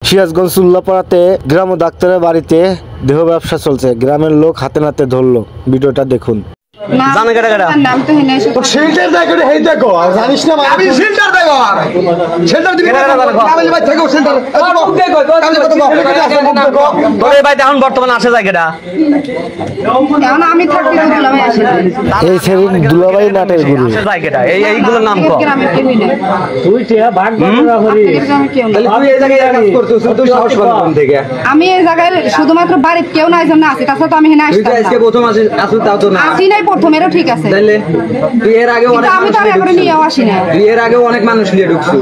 সিরাজগঞ্জ উল্লাপাড়াতে গ্রাম ডাক্তারের বাড়িতে দেহ ব্যবসা চলছে। গ্রামের লোক হাতে নাতে ধরলো। ভিডিওটা দেখুন। জানে কেডা কেডা তো শেল্টার দেখো হেই দেখো আর জানিস না আমি শেল্টার দেখো আর শেল্টার দিবি না কাবিল ভাই থেকে শেল্টার তোরে ভাই এখন বর্তমানে আসে যায় কেডা এখন আমি থাকতে দুলাভাই আসে না এই সেদিন দুলাভাই নাটের গুরু। আসে যায় কেডা এইগুলোর নাম কো গ্রামের কেউ না তুই টিয়া ভাগ ভাগ করি গ্রামের কেউ না তুই এই জায়গায় কাজ করছিস তুই সাহস কর কোন থেকে আমি এই জায়গায় শুধুমাত্র বাড়িতে কেউ নাই জন্য আছি তাছাড়া তো আমি এখানে তুই তো আসতাম আজকে না প্রথম আসিস তাও তো না আসি নাই প্রথম এরও ঠিক আছে তাইলে তুই এর আগে কিন্তু অনেক আমি তো আর একবারে নিয়েও আসি না তুই এর আগে অনেক মানুষ নিয়ে ঢুকছিস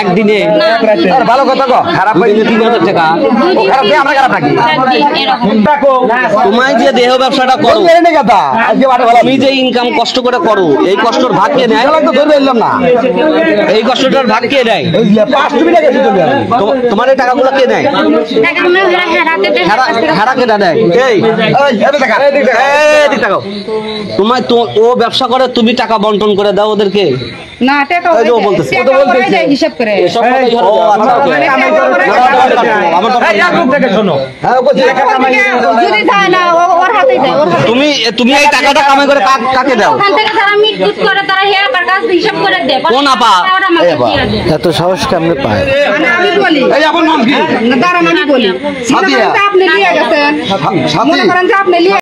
একদিনে আর ভালো কথা কো খারাপ হইলে 3000 টাকা ও খারাপ দিয়ে আমরা খারাপ থাকি তোমায় যে দেহ ব্যবসাটা করো তুমি যে ইনকাম কষ্ট করে করো এই কষ্টর ভাগ কে নেয় না এই কষ্টটার ভাগ কে নেয় তোমার এই টাকাগুলো কে নেয় হেরা কে দেয় এই তোমায় তো ও ব্যবসা করে তুমি টাকা বন্টন করে দাও ওদেরকে না টাকা এই যে ও বলতেছে। ওরাই দেয় হিসাব করে ও আচ্ছা ওকে আমার তো যদি যায় না ওর হাতেই দেয় ওর হাতে তুমি তুমি এই টাকাটা কামাই করে কাকে দাও ওখান থেকে যারা মিটকুট করে তারা হে আবার কাজ হিসাব করে দেয় কোন আপা? এত সাহস কেমনে পায়? মানে আমি বলি এই আমার নাম কি দাঁড়ান আমি বলি মনে করেন যে আপনি নিয়ে গেছেন মনে করেন যে আপনি নিয়ে